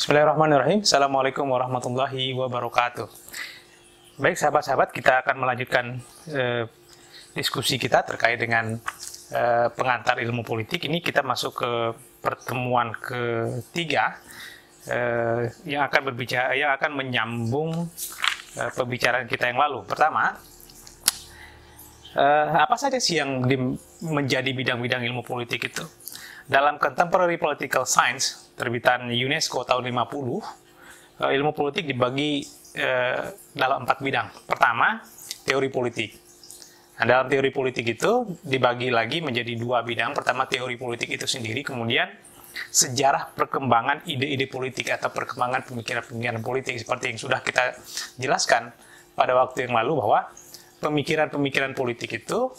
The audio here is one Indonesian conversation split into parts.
Bismillahirrahmanirrahim. Assalamualaikum warahmatullahi wabarakatuh. Baik sahabat-sahabat, kita akan melanjutkan diskusi kita terkait dengan pengantar ilmu politik. Ini kita masuk ke pertemuan ketiga yang akan menyambung pembicaraan kita yang lalu. Pertama, apa saja sih yang menjadi bidang-bidang ilmu politik itu? Dalam Contemporary Political Science, terbitan UNESCO tahun 50, ilmu politik dibagi dalam 4 bidang. Pertama, teori politik. Nah, dalam teori politik itu dibagi lagi menjadi 2 bidang. Pertama, teori politik itu sendiri, kemudian sejarah perkembangan ide-ide politik atau perkembangan pemikiran-pemikiran politik, seperti yang sudah kita jelaskan pada waktu yang lalu, bahwa pemikiran-pemikiran politik itu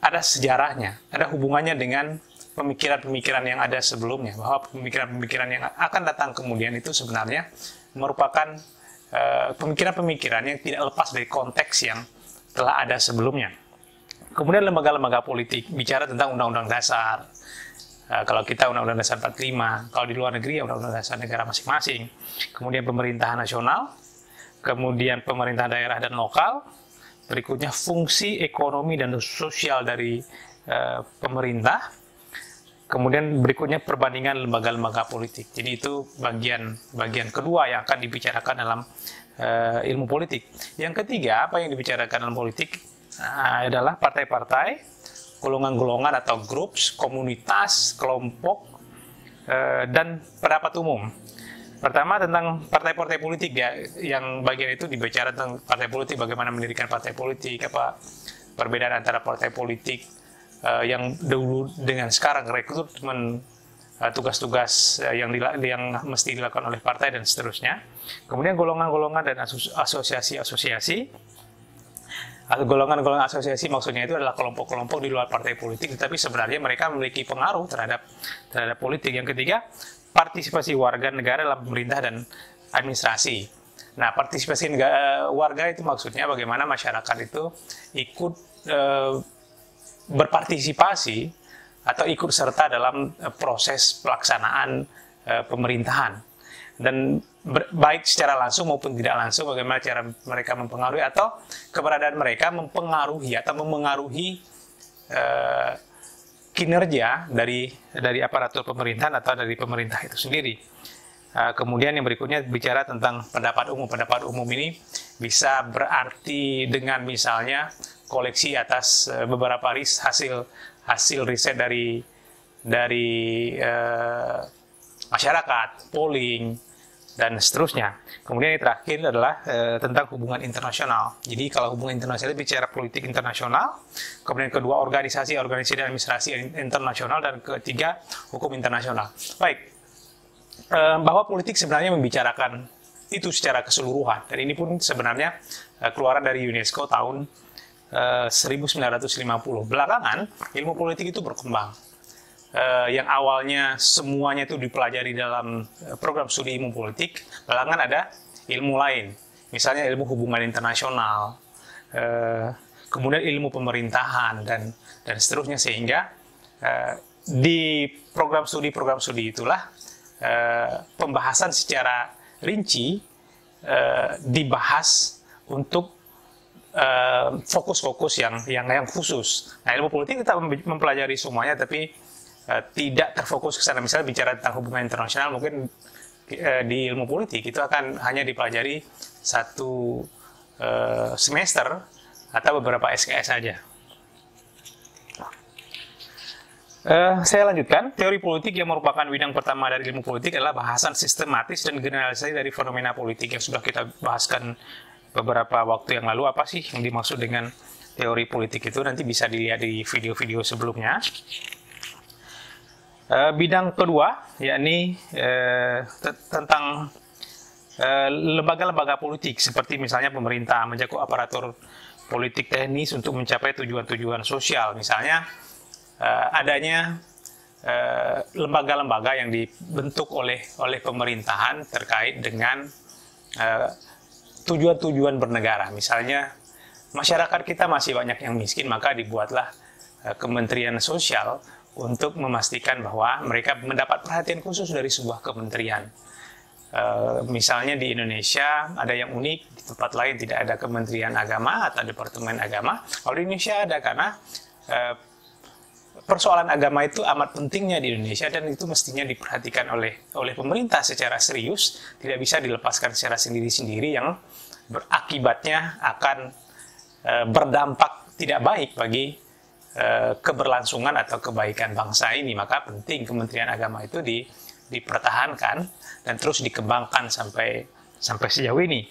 ada sejarahnya, ada hubungannya dengan pemikiran-pemikiran yang ada sebelumnya, bahwa pemikiran-pemikiran yang akan datang kemudian itu sebenarnya merupakan pemikiran-pemikiran yang tidak lepas dari konteks yang telah ada sebelumnya. Kemudian lembaga-lembaga politik bicara tentang undang-undang dasar. Kalau kita undang-undang dasar 45, kalau di luar negeri ya undang-undang dasar negara masing-masing. Kemudian pemerintahan nasional, kemudian pemerintahan daerah dan lokal, berikutnya fungsi ekonomi dan sosial dari pemerintah. Kemudian berikutnya perbandingan lembaga-lembaga politik. Jadi itu bagian kedua yang akan dibicarakan dalam ilmu politik. Yang ketiga, apa yang dibicarakan dalam politik adalah partai-partai, golongan-golongan atau groups, komunitas, kelompok, dan pendapat umum. Pertama tentang partai-partai politik ya, yang bagian itu dibicara tentang partai politik, bagaimana mendirikan partai politik, apa perbedaan antara partai politik yang dulu dengan sekarang, rekrutmen, tugas-tugas yang mesti dilakukan oleh partai dan seterusnya. Kemudian golongan-golongan dan asosiasi-asosiasi. Golongan-golongan asosiasi maksudnya itu adalah kelompok-kelompok di luar partai politik, tetapi sebenarnya mereka memiliki pengaruh terhadap politik. Yang ketiga, partisipasi warga negara dalam pemerintah dan administrasi. Nah, partisipasi warga itu maksudnya bagaimana masyarakat itu ikut berpartisipasi atau ikut serta dalam proses pelaksanaan pemerintahan, dan baik secara langsung maupun tidak langsung bagaimana cara mereka mempengaruhi atau keberadaan mereka mempengaruhi atau memengaruhi kinerja dari aparatur pemerintahan atau dari pemerintah itu sendiri. Kemudian yang berikutnya bicara tentang pendapat umum. Pendapat umum ini bisa berarti dengan misalnya koleksi atas beberapa hasil riset dari masyarakat, polling, dan seterusnya. Kemudian yang terakhir adalah tentang hubungan internasional. Jadi kalau hubungan internasional bicara politik internasional, kemudian kedua organisasi dan administrasi internasional, dan ketiga hukum internasional. Baik, bahwa politik sebenarnya membicarakan itu secara keseluruhan, dan ini pun sebenarnya keluaran dari UNESCO tahun 1950. Belakangan ilmu politik itu berkembang. Yang awalnya semuanya itu dipelajari dalam program studi ilmu politik, belakangan ada ilmu lain, misalnya ilmu hubungan internasional, kemudian ilmu pemerintahan dan seterusnya, sehingga di program studi itulah pembahasan secara rinci dibahas untuk fokus-fokus yang khusus. Nah, ilmu politik kita mempelajari semuanya, tapi tidak terfokus ke sana. Misalnya bicara tentang hubungan internasional, mungkin di ilmu politik itu akan hanya dipelajari 1 semester atau beberapa SKS saja. Saya lanjutkan. Teori politik yang merupakan bidang pertama dari ilmu politik adalah bahasan sistematis dan generalisasi dari fenomena politik yang sudah kita bahaskan beberapa waktu yang lalu. Apa sih yang dimaksud dengan teori politik itu? Nanti bisa dilihat di video-video sebelumnya. Bidang kedua, yakni tentang lembaga-lembaga politik, seperti misalnya pemerintah mencakup aparatur politik teknis untuk mencapai tujuan-tujuan sosial. Misalnya adanya lembaga-lembaga yang dibentuk oleh pemerintahan terkait dengan tujuan-tujuan bernegara. Misalnya masyarakat kita masih banyak yang miskin, maka dibuatlah Kementerian Sosial untuk memastikan bahwa mereka mendapat perhatian khusus dari sebuah kementerian. Misalnya di Indonesia ada yang unik, di tempat lain tidak ada Kementerian Agama atau Departemen Agama. Kalau di Indonesia ada karena persoalan agama itu amat pentingnya di Indonesia dan itu mestinya diperhatikan oleh pemerintah secara serius, tidak bisa dilepaskan secara sendiri-sendiri yang berakibatnya akan berdampak tidak baik bagi keberlangsungan atau kebaikan bangsa ini. Maka penting Kementerian Agama itu dipertahankan dan terus dikembangkan sampai sejauh ini.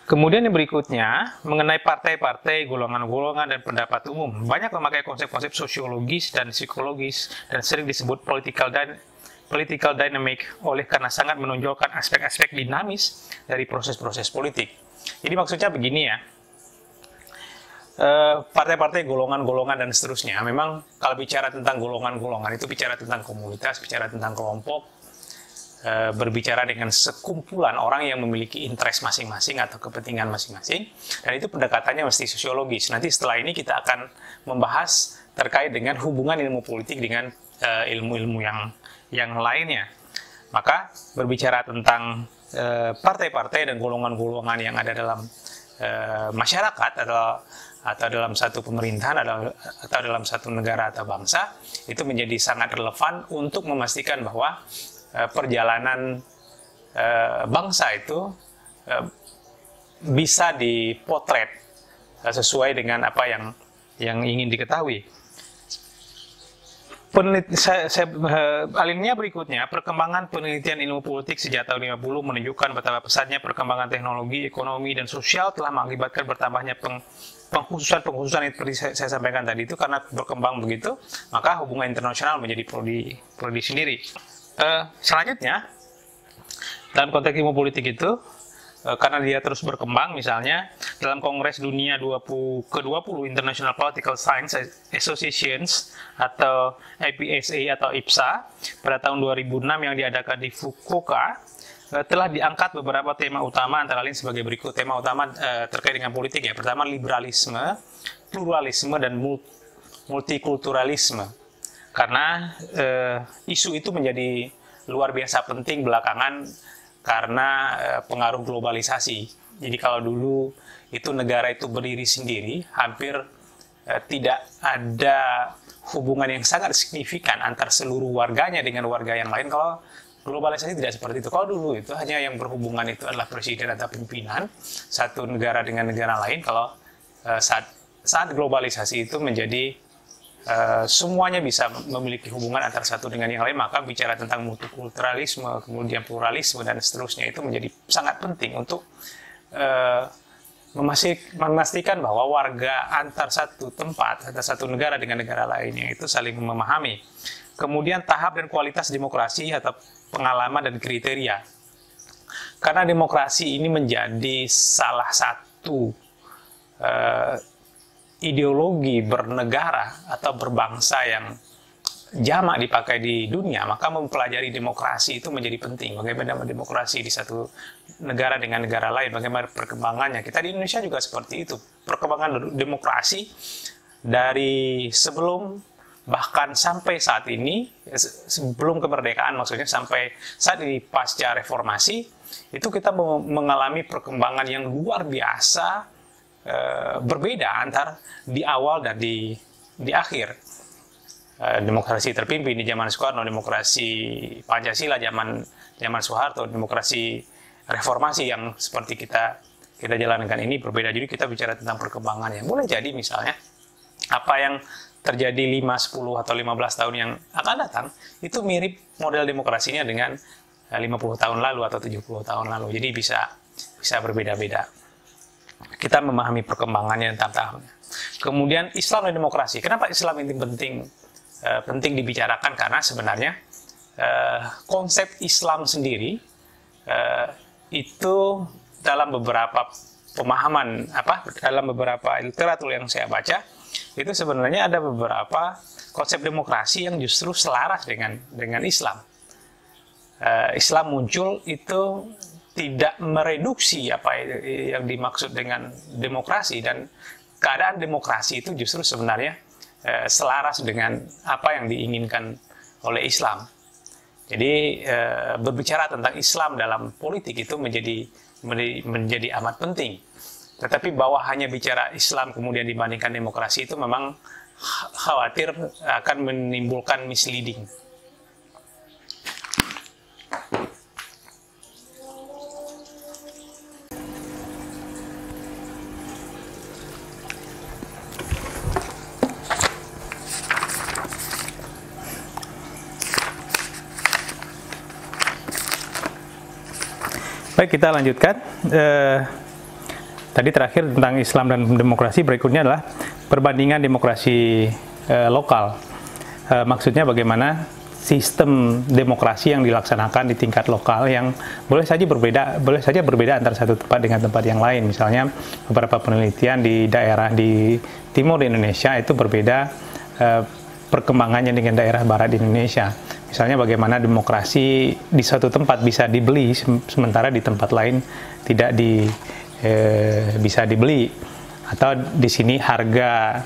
Kemudian yang berikutnya, mengenai partai-partai, golongan-golongan, dan pendapat umum. Banyak memakai konsep-konsep sosiologis dan psikologis dan sering disebut political dynamic karena sangat menonjolkan aspek-aspek dinamis dari proses-proses politik. Jadi maksudnya begini ya, partai-partai, golongan-golongan, dan seterusnya. Memang kalau bicara tentang golongan-golongan itu bicara tentang komunitas, bicara tentang kelompok, berbicara dengan sekumpulan orang yang memiliki interest masing-masing atau kepentingan masing-masing, dan itu pendekatannya mesti sosiologis. Nanti setelah ini kita akan membahas terkait dengan hubungan ilmu politik dengan ilmu-ilmu yang lainnya. Maka berbicara tentang partai-partai dan golongan-golongan yang ada dalam masyarakat atau dalam satu pemerintahan atau dalam satu negara atau bangsa, itu menjadi sangat relevan untuk memastikan bahwa perjalanan bangsa itu bisa dipotret sesuai dengan apa yang ingin diketahui. Alinea berikutnya, perkembangan penelitian ilmu politik sejak tahun 50 menunjukkan betapa pesatnya perkembangan teknologi, ekonomi, dan sosial telah mengakibatkan bertambahnya pengkhususan seperti saya sampaikan tadi itu. Karena berkembang begitu, maka hubungan internasional menjadi prodi sendiri. Selanjutnya, dalam konteks ilmu politik itu, karena dia terus berkembang, misalnya dalam Kongres Dunia ke-20 International Political Science Associations atau IPSA atau IPSA pada tahun 2006 yang diadakan di Fukuoka, telah diangkat beberapa tema utama, antara lain sebagai berikut. Tema utama terkait dengan politik ya. Pertama, liberalisme, pluralisme, dan multikulturalisme. Karena isu itu menjadi luar biasa penting belakangan karena pengaruh globalisasi. Jadi kalau dulu itu negara itu berdiri sendiri, hampir tidak ada hubungan yang sangat signifikan antar seluruh warganya dengan warga yang lain. Kalau globalisasi tidak seperti itu. Kalau dulu itu hanya yang berhubungan itu adalah presiden atau pimpinan satu negara dengan negara lain. Kalau saat globalisasi itu menjadi semuanya bisa memiliki hubungan antara satu dengan yang lain, maka bicara tentang multikulturalisme, kemudian pluralisme, dan seterusnya itu menjadi sangat penting untuk memastikan bahwa warga antar satu tempat, antar satu negara dengan negara lainnya itu saling memahami. Kemudian tahap dan kualitas demokrasi atau pengalaman dan kriteria. Karena demokrasi ini menjadi salah satu ideologi bernegara atau berbangsa yang jamak dipakai di dunia, maka mempelajari demokrasi itu menjadi penting. Bagaimana demokrasi di satu negara dengan negara lain, bagaimana perkembangannya. Kita di Indonesia juga seperti itu. Perkembangan demokrasi dari sebelum bahkan sampai saat ini, sebelum kemerdekaan maksudnya, sampai saat ini pasca reformasi, itu kita mengalami perkembangan yang luar biasa, berbeda antar di awal dan di akhir. Demokrasi terpimpin di zaman Soekarno, demokrasi Pancasila zaman Soeharto, demokrasi reformasi yang seperti kita jalankan ini berbeda. Jadi kita bicara tentang perkembangannya. Boleh jadi misalnya apa yang terjadi 5, 10 atau 15 tahun yang akan datang itu mirip model demokrasinya dengan 50 tahun lalu atau 70 tahun lalu. Jadi bisa berbeda-beda. Kita memahami perkembangannya dan tahap-tahapnya. Kemudian Islam dan demokrasi. Kenapa Islam ini penting dibicarakan? Karena sebenarnya konsep Islam sendiri itu dalam beberapa pemahaman dalam beberapa literatur yang saya baca itu sebenarnya ada beberapa konsep demokrasi yang justru selaras dengan Islam. Islam muncul itu tidak mereduksi apa yang dimaksud dengan demokrasi, dan keadaan demokrasi itu justru sebenarnya selaras dengan apa yang diinginkan oleh Islam. Jadi berbicara tentang Islam dalam politik itu menjadi amat penting. Tetapi bahwa hanya bicara Islam kemudian dibandingkan demokrasi itu memang khawatir akan menimbulkan misleading. Baik, kita lanjutkan. Tadi terakhir tentang Islam dan demokrasi, berikutnya adalah perbandingan demokrasi lokal. Maksudnya bagaimana sistem demokrasi yang dilaksanakan di tingkat lokal yang boleh saja berbeda antara satu tempat dengan tempat yang lain. Misalnya beberapa penelitian di daerah di timur Indonesia itu berbeda perkembangannya dengan daerah barat di Indonesia. Misalnya bagaimana demokrasi di suatu tempat bisa dibeli, sementara di tempat lain tidak bisa dibeli. Atau di sini harga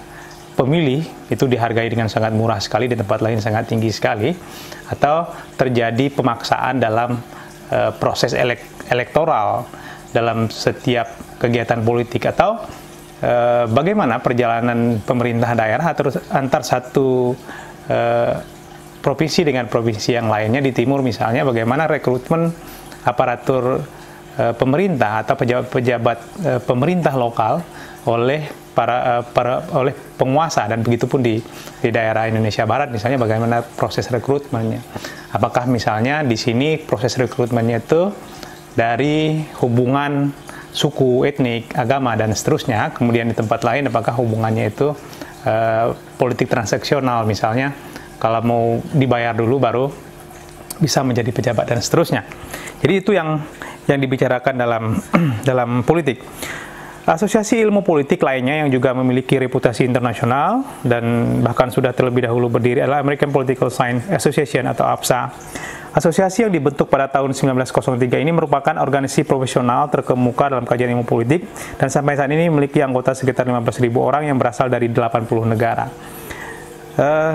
pemilih itu dihargai dengan sangat murah sekali, di tempat lain sangat tinggi sekali. Atau terjadi pemaksaan dalam proses elektoral dalam setiap kegiatan politik. Atau bagaimana perjalanan pemerintah daerah antar satu provinsi dengan provinsi yang lainnya. Di timur misalnya bagaimana rekrutmen aparatur pemerintah atau pejabat pemerintah lokal oleh oleh penguasa, dan begitupun di daerah Indonesia Barat misalnya bagaimana proses rekrutmennya. Apakah misalnya di sini proses rekrutmennya itu dari hubungan suku, etnik, agama, dan seterusnya, kemudian di tempat lain apakah hubungannya itu politik transaksional, misalnya kalau mau dibayar dulu baru bisa menjadi pejabat dan seterusnya. Jadi itu yang dibicarakan dalam politik. Asosiasi ilmu politik lainnya yang juga memiliki reputasi internasional dan bahkan sudah terlebih dahulu berdiri adalah American Political Science Association atau APSA. Asosiasi yang dibentuk pada tahun 1903 ini merupakan organisasi profesional terkemuka dalam kajian ilmu politik dan sampai saat ini memiliki anggota sekitar 15.000 orang yang berasal dari 80 negara.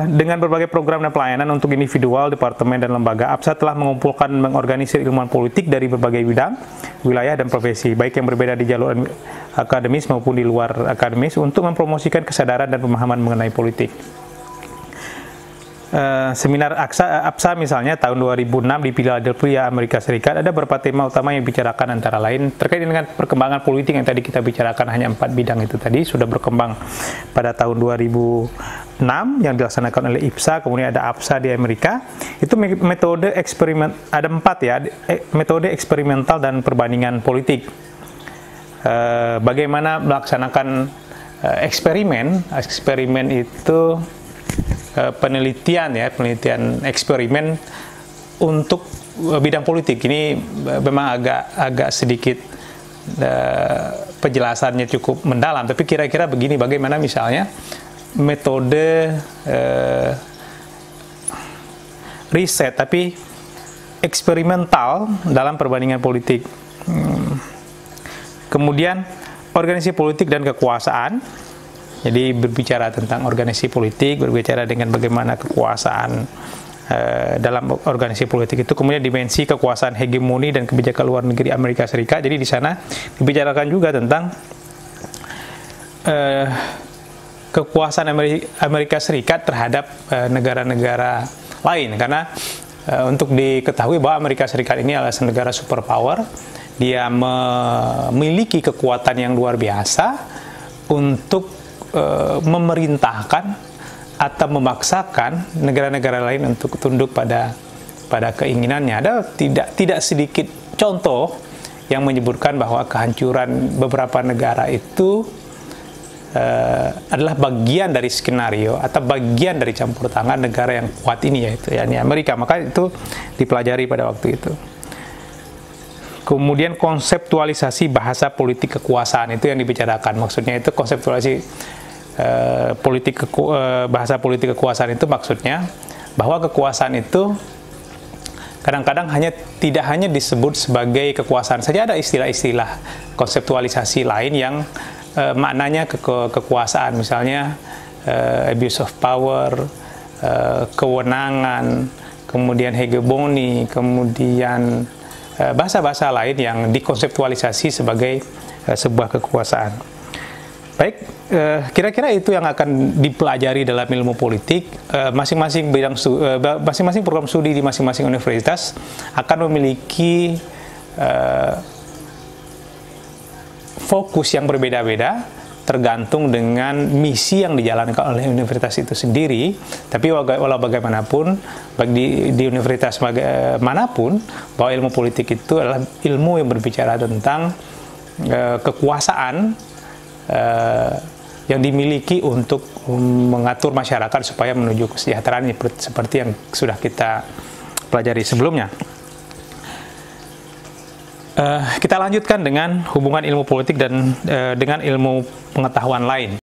Dengan berbagai program dan pelayanan untuk individual, departemen, dan lembaga, APSA telah mengumpulkan dan mengorganisir ilmuwan politik dari berbagai bidang, wilayah, dan profesi, baik yang berbeda di jalur akademis maupun di luar akademis, untuk mempromosikan kesadaran dan pemahaman mengenai politik. Seminar APSA misalnya tahun 2006 di Philadelphia, Amerika Serikat, ada beberapa tema utama yang dibicarakan, antara lain terkait dengan perkembangan politik yang tadi kita bicarakan, hanya 4 bidang itu tadi sudah berkembang pada tahun 2006 yang dilaksanakan oleh IPSA. Kemudian ada APSA di Amerika, itu metode eksperimen, ada 4 ya, metode eksperimental dan perbandingan politik. Bagaimana melaksanakan eksperimen itu penelitian eksperimen untuk bidang politik. Ini memang agak sedikit penjelasannya cukup mendalam, tapi kira-kira begini, bagaimana misalnya metode riset tapi eksperimental dalam perbandingan politik. Kemudian organisasi politik dan kekuasaan. Jadi berbicara tentang organisasi politik, berbicara dengan bagaimana kekuasaan dalam organisasi politik itu, kemudian dimensi kekuasaan hegemoni dan kebijakan luar negeri Amerika Serikat. Jadi di sana dibicarakan juga tentang kekuasaan Amerika Serikat terhadap negara-negara lain, karena untuk diketahui bahwa Amerika Serikat ini adalah negara superpower, dia memiliki kekuatan yang luar biasa untuk memerintahkan atau memaksakan negara-negara lain untuk tunduk pada keinginannya. Ada tidak sedikit contoh yang menyebutkan bahwa kehancuran beberapa negara itu adalah bagian dari skenario atau bagian dari campur tangan negara yang kuat ini, yaitu Amerika. Maka itu dipelajari pada waktu itu. Kemudian konseptualisasi bahasa politik kekuasaan itu yang dibicarakan. Maksudnya itu konseptualisasi bahasa politik kekuasaan itu maksudnya bahwa kekuasaan itu kadang-kadang tidak hanya disebut sebagai kekuasaan saja, ada istilah-istilah konseptualisasi lain yang maknanya kekuasaan, misalnya abuse of power, kewenangan, kemudian hegemoni, kemudian bahasa-bahasa lain yang dikonseptualisasi sebagai sebuah kekuasaan. Baik, kira-kira itu yang akan dipelajari dalam ilmu politik. Masing-masing program studi di masing-masing universitas akan memiliki fokus yang berbeda-beda, tergantung dengan misi yang dijalankan oleh universitas itu sendiri. Tapi walau bagaimanapun, di universitas manapun, bahwa ilmu politik itu adalah ilmu yang berbicara tentang kekuasaan yang dimiliki untuk mengatur masyarakat supaya menuju kesejahteraan, seperti yang sudah kita pelajari sebelumnya. Kita lanjutkan dengan hubungan ilmu politik dan dengan ilmu pengetahuan lain.